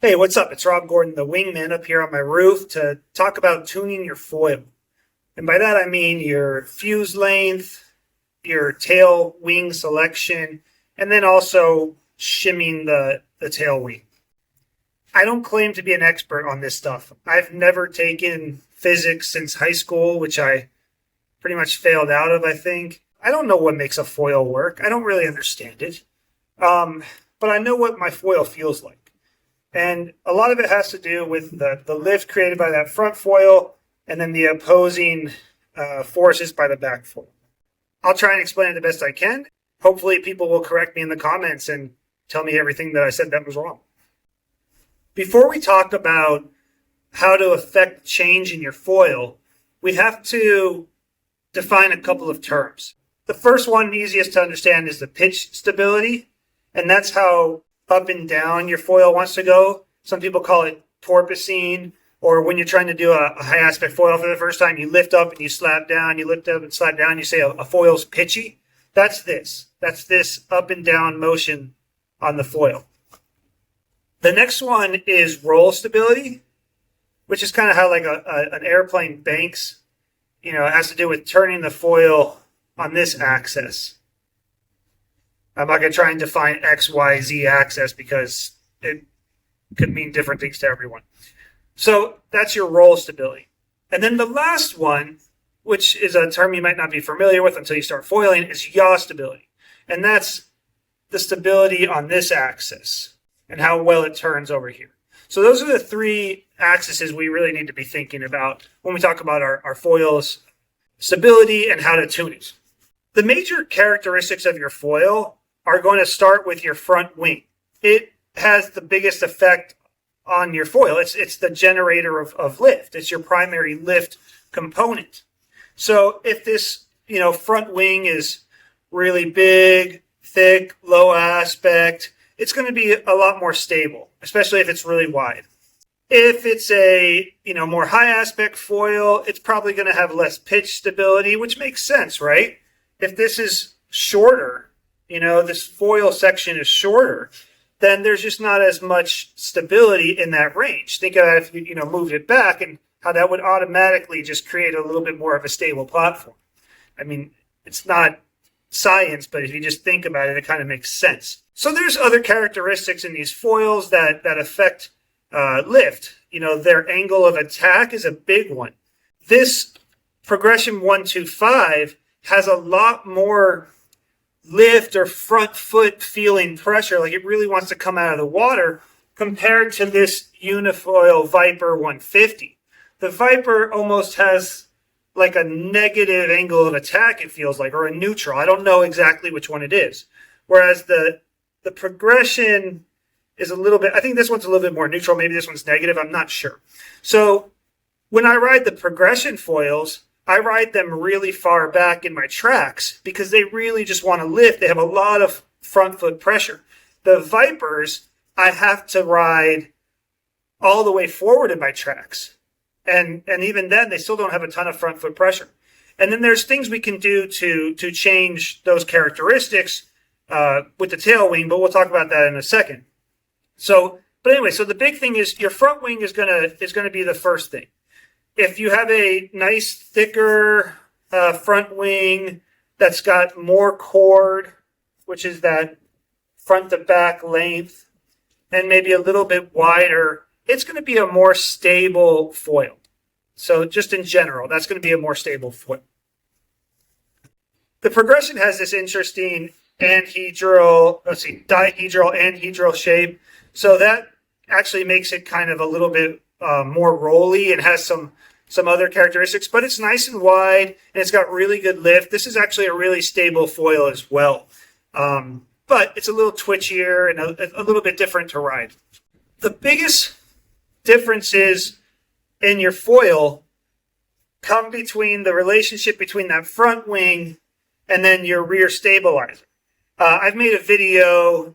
Hey, what's up? It's Rob Gordon, the wingman, up here on my roof to talk about tuning your foil. And by that I mean your fuse length, your tail wing selection, and then also shimming the tail wing. I don't claim to be an expert on this stuff. I've never taken physics since high school, which I pretty much failed out of, I think. I don't know what makes a foil work. I don't really understand it. But I know what my foil feels like. And a lot of it has to do with the lift created by that front foil and then the opposing forces by the back foil. I'll try and explain it the best I can. Hopefully people will correct me in the comments and tell me everything that I said that was wrong. Before we talk about how to affect change in your foil, we have to define a couple of terms. The first one, easiest to understand, is the pitch stability, and that's how up and down your foil wants to go. Some people call it porpoising, or when you're trying to do a high aspect foil for the first time, you lift up and you slap down, you lift up and slap down, you say a foil's pitchy. That's this. That's this up and down motion on the foil. The next one is roll stability, which is kind of how like an airplane banks. It has to do with turning the foil on this axis. I'm not going to try and define X, Y, Z axis because it could mean different things to everyone. So that's your roll stability. And then the last one, which is a term you might not be familiar with until you start foiling, is yaw stability. And that's the stability on this axis and how well it turns over here. So those are the three axes we really need to be thinking about when we talk about our foil's stability and how to tune it. The major characteristics of your foil are going to start with your front wing. It has the biggest effect on your foil. It's the generator of lift. It's your primary lift component. So if this, front wing is really big, thick, low aspect, it's going to be a lot more stable, especially if it's really wide. If it's a, more high aspect foil, it's probably going to have less pitch stability, which makes sense, right? If this is shorter, this foil section is shorter, then there's just not as much stability in that range. Think of that if you moved it back and how that would automatically just create a little bit more of a stable platform. I mean, it's not science, but if you just think about it, it kind of makes sense. So there's other characteristics in these foils that affect lift. Their angle of attack is a big one. This progression 125 has a lot more lift or front foot feeling pressure, like it really wants to come out of the water, compared to this unifoil Viper 150. The Viper almost has like a negative angle of attack, it feels like, or a neutral. I don't know exactly which one it is. Whereas the progression is a little bit, I think this one's a little bit more neutral. Maybe this one's negative. I'm not sure. So when I ride the progression foils, I ride them really far back in my tracks because they really just want to lift. They have a lot of front foot pressure. The Vipers, I have to ride all the way forward in my tracks. And even then, they still don't have a ton of front foot pressure. And then there's things we can do to change those characteristics with the tail wing, but we'll talk about that in a second. But anyway, so the big thing is your front wing is gonna be the first thing. If you have a nice, thicker front wing that's got more chord, which is that front to back length, and maybe a little bit wider, it's going to be a more stable foil. So just in general, that's going to be a more stable foil. The progression has this interesting dihedral, anhedral shape. So that actually makes it kind of a little bit more rolly and has some other characteristics, but it's nice and wide and it's got really good lift. This is actually a really stable foil as well. But it's a little twitchier and a little bit different to ride. The biggest differences in your foil come between the relationship between that front wing and then your rear stabilizer. I've made a video,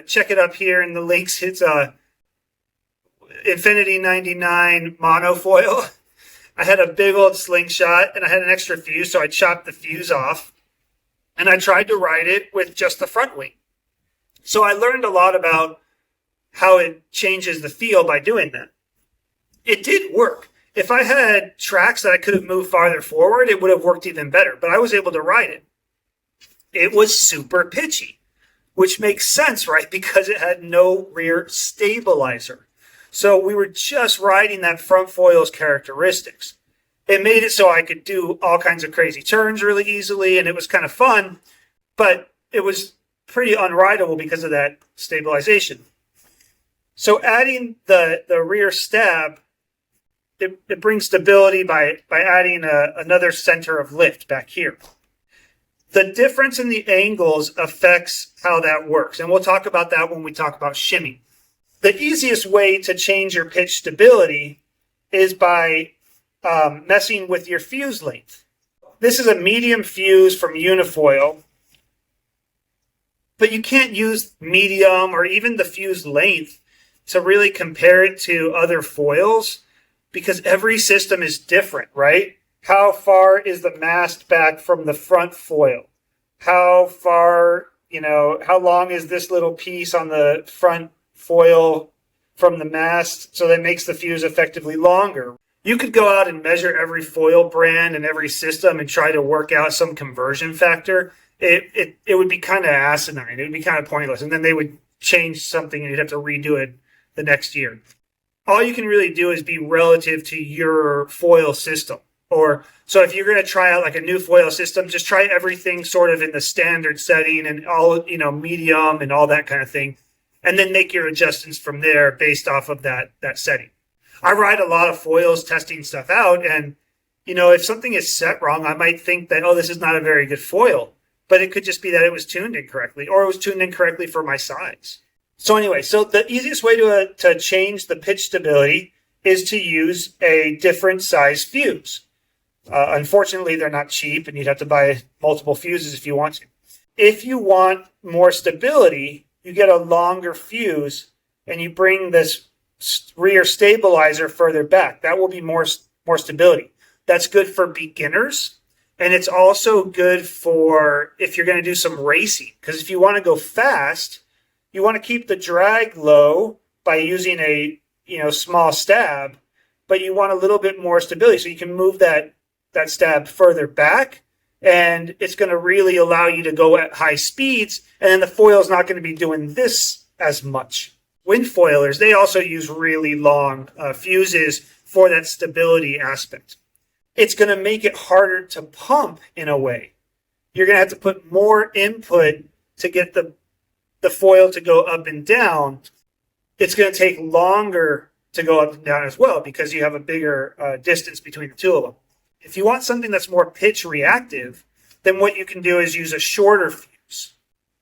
check it up here in the links. It's a Infinity 99 monofoil. I had a big old slingshot and I had an extra fuse, so I chopped the fuse off and I tried to ride it with just the front wing. So I learned a lot about how it changes the feel by doing that. It did work. If I had tracks that I could have moved farther forward, it would have worked even better, but I was able to ride it. It was super pitchy, which makes sense, right? Because it had no rear stabilizer. So we were just riding that front foil's characteristics. It made it so I could do all kinds of crazy turns really easily, and it was kind of fun, but it was pretty unrideable because of that stabilization. So adding the rear stab, it brings stability by adding another center of lift back here. The difference in the angles affects how that works, and we'll talk about that when we talk about shimming. The easiest way to change your pitch stability is by messing with your fuse length. This is a medium fuse from Wingfoil, but you can't use medium or even the fuse length to really compare it to other foils because every system is different, right? How far is the mast back from the front foil? How far, how long is this little piece on the front foil from the mast so that makes the fuse effectively longer? You could go out and measure every foil brand and every system and try to work out some conversion factor. It would be kind of asinine. It would be kind of pointless. And then they would change something and you'd have to redo it the next year. All you can really do is be relative to your foil system. So if you're going to try out like a new foil system, just try everything sort of in the standard setting and all, medium and all that kind of thing. And then make your adjustments from there based off of that setting. I ride a lot of foils testing stuff out. And, if something is set wrong, I might think that, this is not a very good foil. But it could just be that it was tuned incorrectly or it was tuned incorrectly for my size. So anyway, the easiest way to change the pitch stability is to use a different size fuse. Unfortunately, they're not cheap and you'd have to buy multiple fuses if you want to. If you want more stability, you get a longer fuse and you bring this rear stabilizer further back. That will be more stability. That's good for beginners. And it's also good for if you're going to do some racing. Because if you want to go fast, you want to keep the drag low by using a small stab, but you want a little bit more stability. So you can move that stab further back, and it's going to really allow you to go at high speeds, and then the foil is not going to be doing this as much. Wingfoilers, they also use really long fuses for that stability aspect. It's going to make it harder to pump in a way. You're going to have to put more input to get the foil to go up and down. It's going to take longer to go up and down as well because you have a bigger distance between the two of them. If you want something that's more pitch reactive, then what you can do is use a shorter fuse.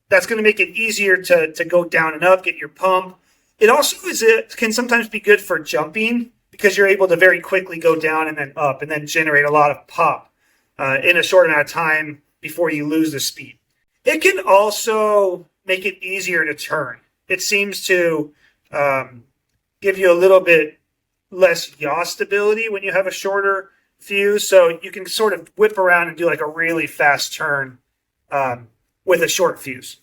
That's going to make it easier to go down and up, get your pump. It also can sometimes be good for jumping because you're able to very quickly go down and then up and then generate a lot of pop in a short amount of time before you lose the speed. It can also make it easier to turn. It seems to give you a little bit less yaw stability when you have a shorter fuse, so you can sort of whip around and do like a really fast turn with a short fuse.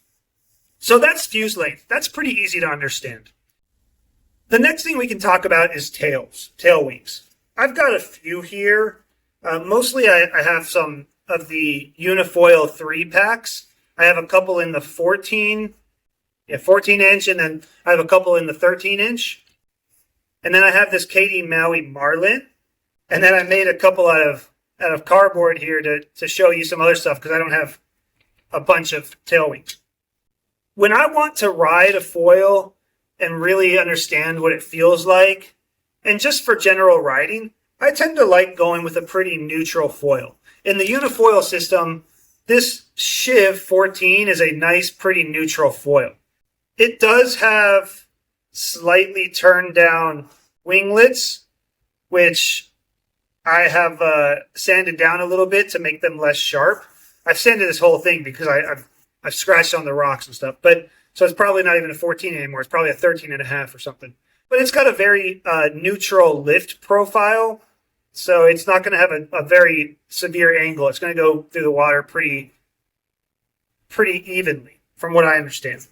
So that's fuse length. That's pretty easy to understand. The next thing we can talk about is tail wings. I've got a few here. Mostly I have some of the Wingfoil 3 packs. I have a couple in the 14 inch, and then I have a couple in the 13 inch. And then I have this Katie Maui Marlin. And then I made a couple out of cardboard here to show you some other stuff because I don't have a bunch of tail wings. When I want to ride a foil and really understand what it feels like, and just for general riding, I tend to like going with a pretty neutral foil. In the Wingfoil system, this Shiv 14 is a nice, pretty neutral foil. It does have slightly turned down winglets, which I have sanded down a little bit to make them less sharp. I've sanded this whole thing because I've scratched on the rocks and stuff. So it's probably not even a 14 anymore. It's probably a 13 and a half or something. But it's got a very neutral lift profile. So it's not going to have a very severe angle. It's going to go through the water pretty evenly, from what I understand.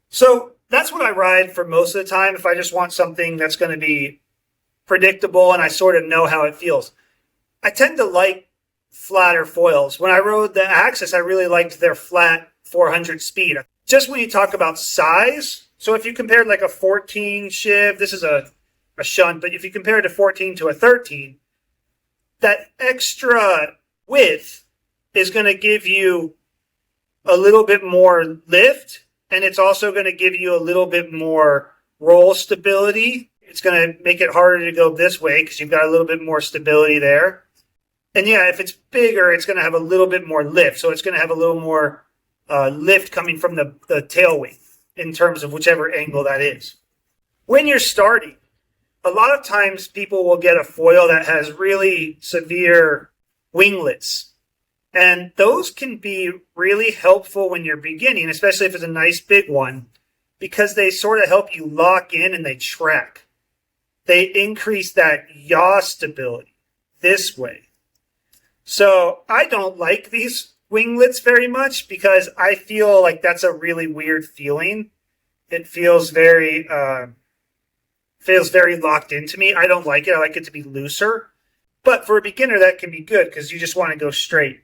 So that's what I ride for most of the time if I just want something that's going to be predictable and I sort of know how it feels. I tend to like flatter foils. When I rode the Axis, I really liked their flat 400 speed. Just when you talk about size, so if you compared like a 14 shiv, this is a shunt, but if you compare it to 14 to a 13, that extra width is going to give you a little bit more lift, and it's also going to give you a little bit more roll stability. It's going to make it harder to go this way because you've got a little bit more stability there. And yeah, if it's bigger, it's going to have a little bit more lift. So it's going to have a little more lift coming from the tail wing in terms of whichever angle that is. When you're starting, a lot of times people will get a foil that has really severe winglets. And those can be really helpful when you're beginning, especially if it's a nice big one, because they sort of help you lock in and they track. They increase that yaw stability this way. So I don't like these winglets very much because I feel like that's a really weird feeling. It feels very locked into me. I don't like it. I like it to be looser. But for a beginner, that can be good because you just want to go straight.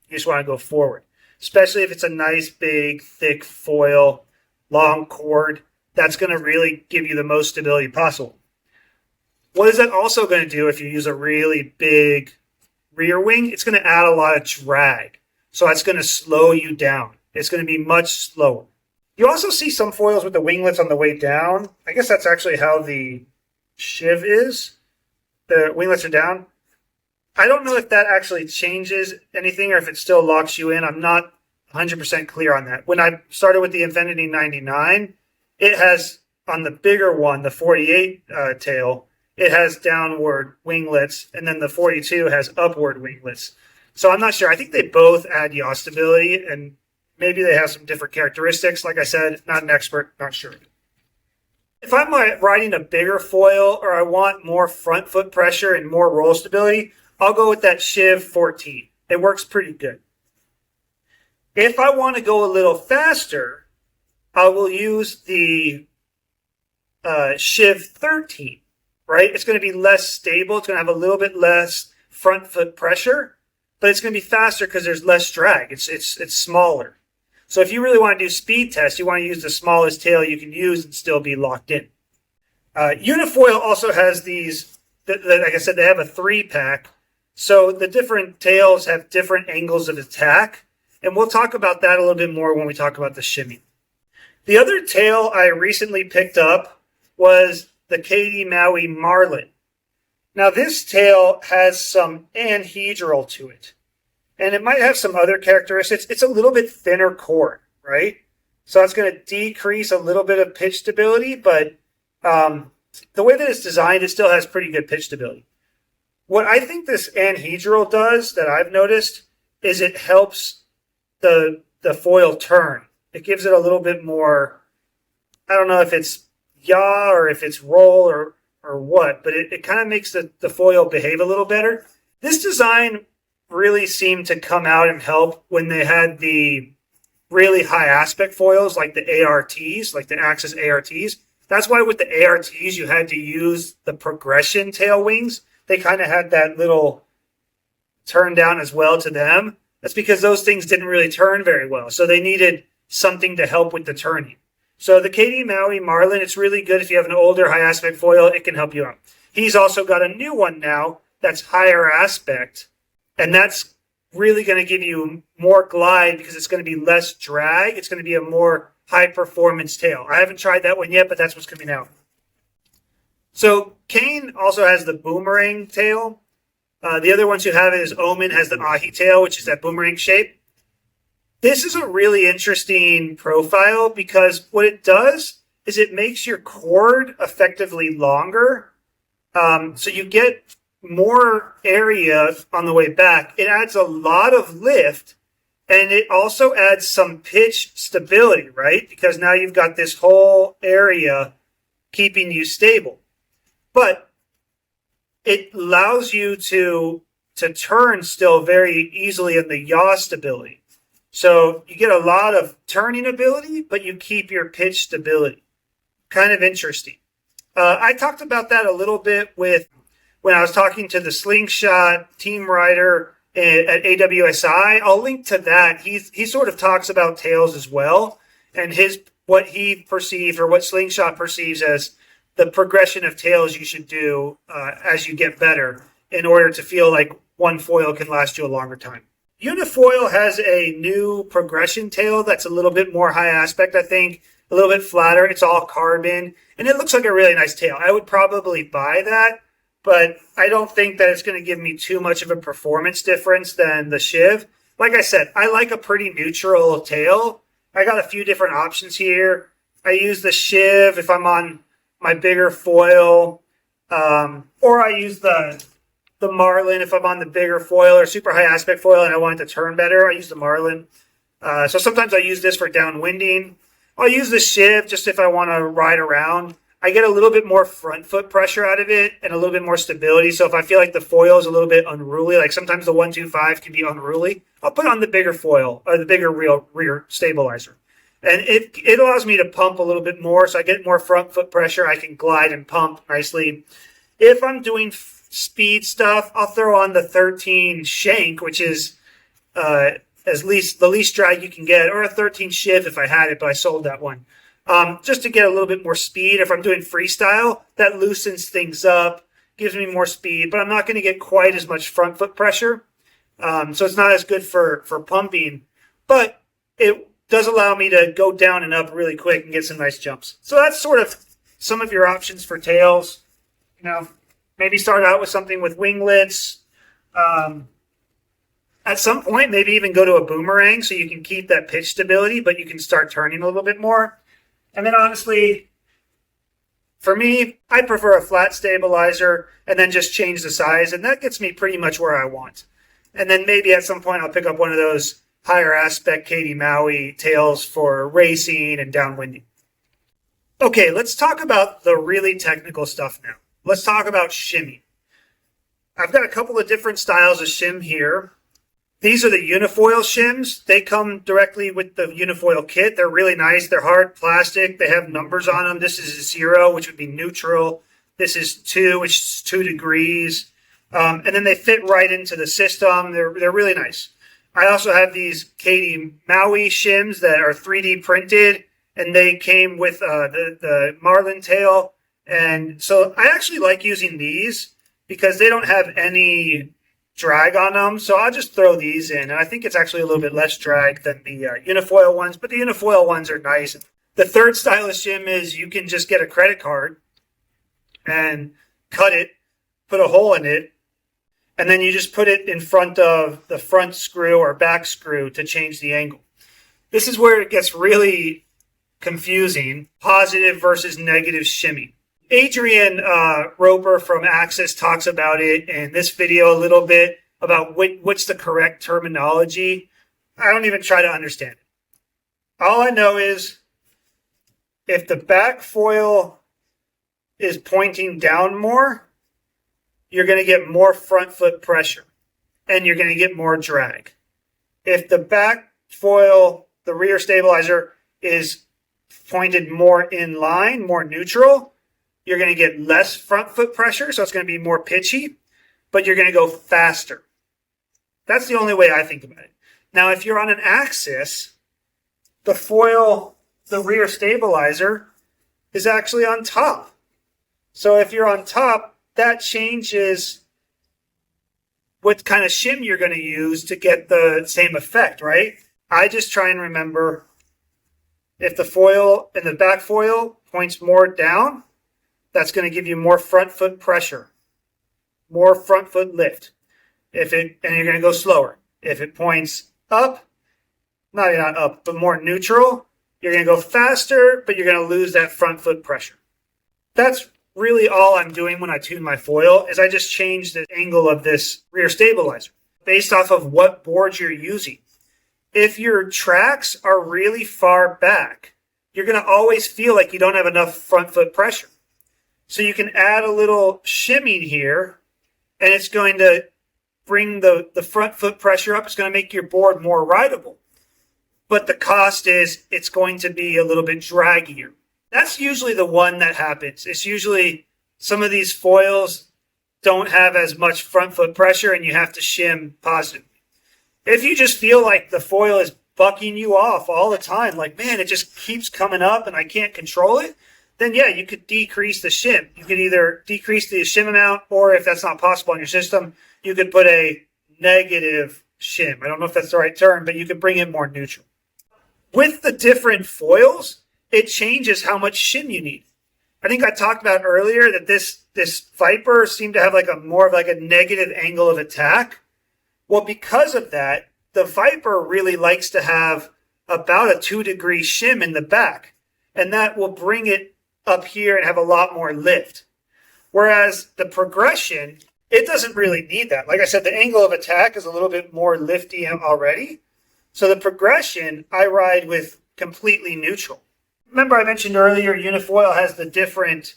You just want to go forward, especially if it's a nice, big, thick foil, long cord. That's going to really give you the most stability possible. What is that also going to do if you use a really big rear wing? It's going to add a lot of drag. So that's going to slow you down. It's going to be much slower. You also see some foils with the winglets on the way down. I guess that's actually how the shiv is. The winglets are down. I don't know if that actually changes anything or if it still locks you in. I'm not 100% clear on that. When I started with the Infinity 99, it has, on the bigger one, the 48 tail, it has downward winglets, and then the 42 has upward winglets. So I'm not sure. I think they both add yaw stability, and maybe they have some different characteristics. Like I said, not an expert, not sure. If I'm riding a bigger foil or I want more front foot pressure and more roll stability, I'll go with that Shiv 14. It works pretty good. If I want to go a little faster, I will use the Shiv 13, right? It's going to be less stable. It's going to have a little bit less front foot pressure, but it's going to be faster because there's less drag. It's smaller. So if you really want to do speed tests, you want to use the smallest tail you can use and still be locked in. Unifoil also has these, like I said, they have a 3-pack. So the different tails have different angles of attack. And we'll talk about that a little bit more when we talk about the shimming. The other tail I recently picked up was the Katie Maui Marlin. Now this tail has some anhedral to it. And it might have some other characteristics. It's a little bit thinner cord, right? So that's going to decrease a little bit of pitch stability, but the way that it's designed, it still has pretty good pitch stability. What I think this anhedral does that I've noticed is it helps the foil turn. It gives it a little bit more, I don't know if it's yaw or if it's roll or what, but it kind of makes the foil behave a little better. This design really seemed to come out and help when they had the really high aspect foils like the ARTs, like the Axis ARTs. That's why with the ARTs you had to use the progression tail wings. They kind of had that little turn down as well to them. That's because those things didn't really turn very well. So they needed something to help with the turning. So the Katie Maui Marlin, it's really good if you have an older high aspect foil. It can help you out. He's also got a new one now that's higher aspect. And that's really going to give you more glide because it's going to be less drag. It's going to be a more high performance tail. I haven't tried that one yet, but that's what's coming out. So Kane also has the boomerang tail. The other ones you have is Omen has the ahi tail, which is that boomerang shape. This is a really interesting profile because what it does is it makes your cord effectively longer. So you get more area on the way back. It adds a lot of lift, and it also adds some pitch stability, right? Because now you've got this whole area keeping you stable. But it allows you to turn still very easily in the yaw stability. So you get a lot of turning ability, but you keep your pitch stability. kind of interesting. I talked about that a little bit when I was talking to the Slingshot team rider at AWSI. I'll link to that. He sort of talks about tails as well, and what he perceived, or what Slingshot perceives as the progression of tails you should do as you get better in order to feel like one foil can last you a longer time. Unifoil has a new progression tail that's a little bit more high aspect, I think, a little bit flatter. It's all carbon, and it looks like a really nice tail. I would probably buy that, but I don't think that it's going to give me too much of a performance difference than the Shiv. Like I said, I like a pretty neutral tail. I got a few different options here. I use the Shiv if I'm on my bigger foil, or I use the Marlin if I'm on the bigger foil or super high aspect foil and I want it to turn better. I use the Marlin. So sometimes I use this for downwinding. I'll use the Shiv just if I want to ride around. I get a little bit more front foot pressure out of it and a little bit more stability. So if I feel like the foil is a little bit unruly, like sometimes the 125 can be unruly, I'll put on the bigger foil or the bigger rear stabilizer. And it allows me to pump a little bit more, so I get more front foot pressure. I can glide and pump nicely. If I'm doing speed stuff, I'll throw on the 13 shank, which is the least drag you can get, or a 13 shiv if I had it, but I sold that one. Just to get a little bit more speed. If I'm doing freestyle, that loosens things up, gives me more speed, but I'm not going to get quite as much front foot pressure. So it's not as good for pumping, but it does allow me to go down and up really quick and get some nice jumps. So that's sort of some of your options for tails. Maybe start out with something with winglets. At some point, maybe even go to a boomerang so you can keep that pitch stability, but you can start turning a little bit more. And then honestly, for me, I prefer a flat stabilizer and then just change the size, and that gets me pretty much where I want. And then maybe at some point I'll pick up one of those higher aspect Katie Maui tails for racing and downwinding. Okay, let's talk about the really technical stuff now. Let's talk about shimming. I've got a couple of different styles of shim here. These are the Unifoil shims. They come directly with the Unifoil kit. They're really nice. They're hard plastic. They have numbers on them. This is 0, which would be neutral. This is 2, which is 2 degrees. And then they fit right into the system. They're really nice. I also have these Katie Maui shims that are 3D printed, and they came with the Marlin tail. And so I actually like using these because they don't have any drag on them. So I'll just throw these in, and I think it's actually a little bit less drag than the Unifoil ones, but the Unifoil ones are nice. The third style of shim is you can just get a credit card and cut it, put a hole in it, and then you just put it in front of the front screw or back screw to change the angle. This is where it gets really confusing, positive versus negative shimming. Adrian Roper from Axis talks about it in this video a little bit about what's the correct terminology. I don't even try to understand it. All I know is if the back foil is pointing down more, you're going to get more front foot pressure and you're going to get more drag. If the back foil, the rear stabilizer, is pointed more in line, more neutral, you're going to get less front foot pressure, so it's going to be more pitchy, but you're going to go faster. That's the only way I think about it. Now, if you're on an axis, the foil, the rear stabilizer, is actually on top. So if you're on top, that changes what kind of shim you're going to use to get the same effect, right? I just try and remember if the foil and the back foil points more down, that's going to give you more front foot pressure, more front foot lift. And you're going to go slower. If it points up, not up, but more neutral, you're going to go faster, but you're going to lose that front foot pressure. That's really all I'm doing when I tune my foil, is I just change the angle of this rear stabilizer based off of what board you're using. If your tracks are really far back, you're going to always feel like you don't have enough front foot pressure. So you can add a little shimming here, and it's going to bring the front foot pressure up. It's going to make your board more rideable. But the cost is it's going to be a little bit draggier. That's usually the one that happens. It's usually some of these foils don't have as much front foot pressure and you have to shim positively. If you just feel like the foil is bucking you off all the time, like, man, it just keeps coming up and I can't control it, then yeah, you could decrease the shim. You could either decrease the shim amount, or if that's not possible on your system, you could put a negative shim. I don't know if that's the right term, but you could bring it more neutral. With the different foils, it changes how much shim you need. I think I talked about earlier that this Viper seemed to have like a more of like a negative angle of attack. Well, because of that, the Viper really likes to have about a 2-degree shim in the back, and that will bring it up here and have a lot more lift. Whereas the Progression, it doesn't really need that. Like I said, the angle of attack is a little bit more lifty already. So the Progression, I ride with completely neutral. Remember I mentioned earlier, Unifoil has the different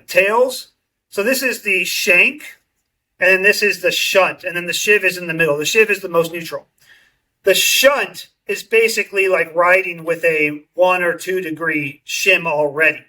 tails. So this is the shank, and then this is the shunt, and then the shiv is in the middle. The shiv is the most neutral. The shunt is basically like riding with a 1 or 2 degree shim already.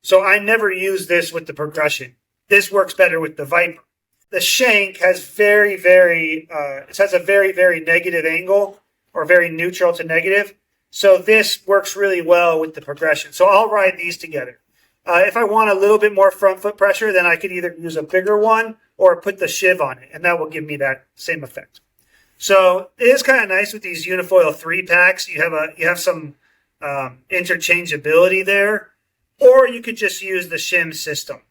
So I never use this with the Progression. This works better with the Viper. The shank has it has a very, very negative angle, or very neutral to negative. So this works really well with the Progression. So I'll ride these together. If I want a little bit more front foot pressure, then I could either use a bigger one or put the shiv on it, and that will give me that same effect. So it is kind of nice with these Unifoil 3-packs. You have some interchangeability there, or you could just use the shim system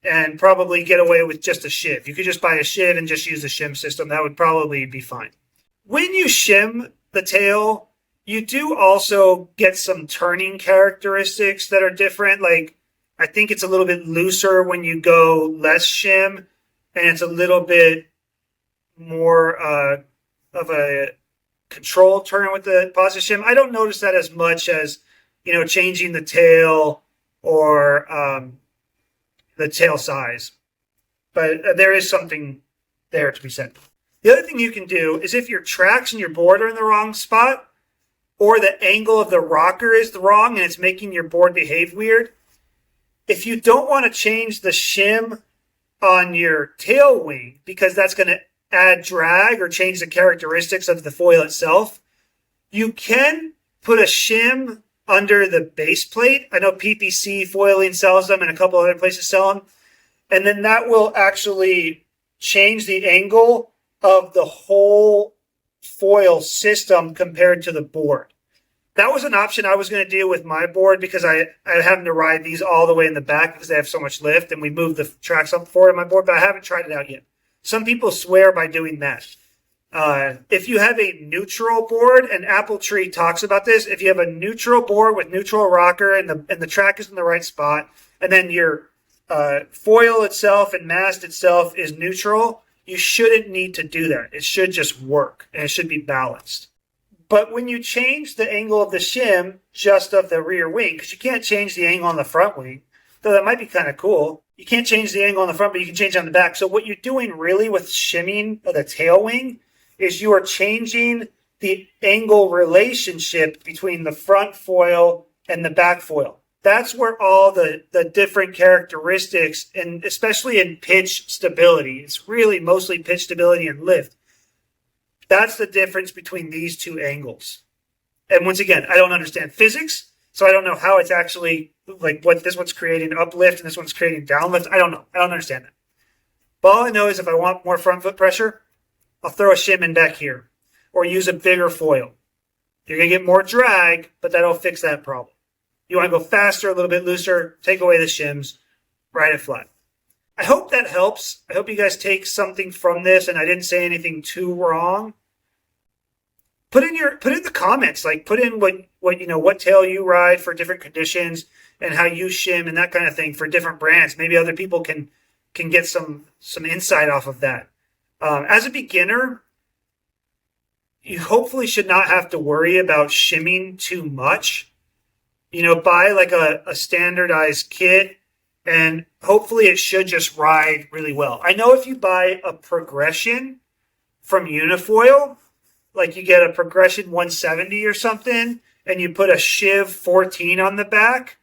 and probably get away with just a shiv. You could just buy a shiv and just use the shim system. That would probably be fine. When you shim the tail, you do also get some turning characteristics that are different. Like, I think it's a little bit looser when you go less shim, and it's a little bit more of a control turn with the positive shim. I don't notice that as much as, changing the tail or the tail size. But there is something there to be said. The other thing you can do is if your tracks and your board are in the wrong spot, or the angle of the rocker is wrong and it's making your board behave weird, if you don't want to change the shim on your tail wing, because that's going to add drag or change the characteristics of the foil itself, you can put a shim under the base plate. I know PPC Foiling sells them and a couple other places sell them. And then that will actually change the angle of the whole foil system compared to the board. That was an option I was going to do with my board, because I having to ride these all the way in the back because they have so much lift, and we moved the tracks up forward on my board, but I haven't tried it out yet. Some people swear by doing that. If you have a neutral board, and Apple Tree talks about this, if you have a neutral board with neutral rocker and the track is in the right spot, and then your foil itself and mast itself is neutral, you shouldn't need to do that. It should just work, and it should be balanced. But when you change the angle of the shim just of the rear wing, because you can't change the angle on the front wing, though that might be kind of cool. You can't change the angle on the front, but you can change it on the back. So what you're doing really with shimming of the tail wing is you are changing the angle relationship between the front foil and the back foil. That's where all the different characteristics, and especially in pitch stability, it's really mostly pitch stability and lift. That's the difference between these two angles. And once again, I don't understand physics, so I don't know how it's actually, like, what this one's creating uplift and this one's creating downlift. I don't know. I don't understand that. But all I know is if I want more front foot pressure, I'll throw a shim in back here or use a bigger foil. You're going to get more drag, but that'll fix that problem. You want to go faster, a little bit looser, take away the shims, ride it flat. I hope that helps. I hope you guys take something from this and I didn't say anything too wrong. Put in the comments, like put in what tail you ride for different conditions and how you shim and that kind of thing for different brands. Maybe other people can get some insight off of that. As a beginner, you hopefully should not have to worry about shimming too much. Buy like a standardized kit, and hopefully it should just ride really well. I know if you buy a Progression from Unifoil, like you get a Progression 170 or something, and you put a Shiv 14 on the back,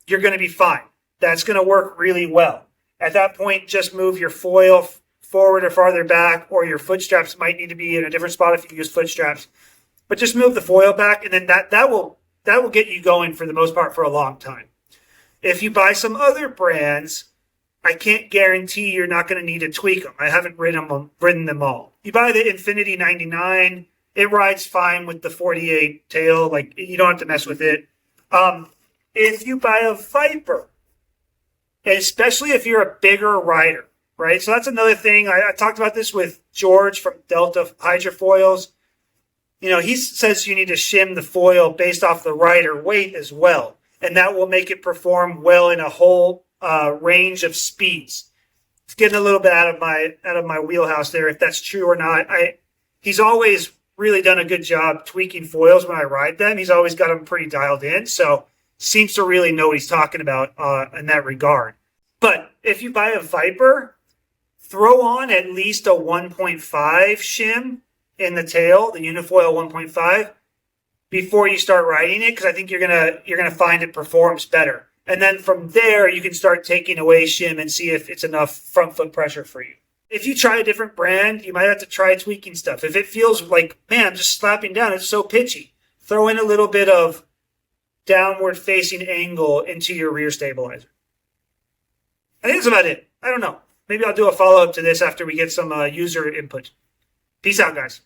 you're going to be fine. That's going to work really well. At that point, just move your foil forward or farther back, or your foot straps might need to be in a different spot if you use foot straps. But just move the foil back, and then that will get you going for the most part for a long time. If you buy some other brands, I can't guarantee you're not going to need to tweak them. I haven't ridden them all. You buy the Infinity 99, it rides fine with the 48 tail. Like, you don't have to mess with it. If you buy a Viper, especially if you're a bigger rider, right? So that's another thing. I talked about this with George from Delta Hydrofoils. You know, he says you need to shim the foil based off the rider weight as well, and that will make it perform well in a whole range of speeds. It's getting a little bit out of my wheelhouse there, if that's true or not. He's always really done a good job tweaking foils when I ride them. He's always got them pretty dialed in, so seems to really know what he's talking about in that regard. But if you buy a Viper, throw on at least a 1.5 shim in the tail, the unifoil 1.5, before you start riding it, because I think you're gonna find it performs better. And then from there, you can start taking away shim and see if it's enough front foot pressure for you. If you try a different brand, you might have to try tweaking stuff. If it feels like, man, I'm just slapping down, it's so pitchy, throw in a little bit of downward facing angle into your rear stabilizer. I think that's about it. I don't know. Maybe I'll do a follow-up to this after we get some user input. Peace out, guys.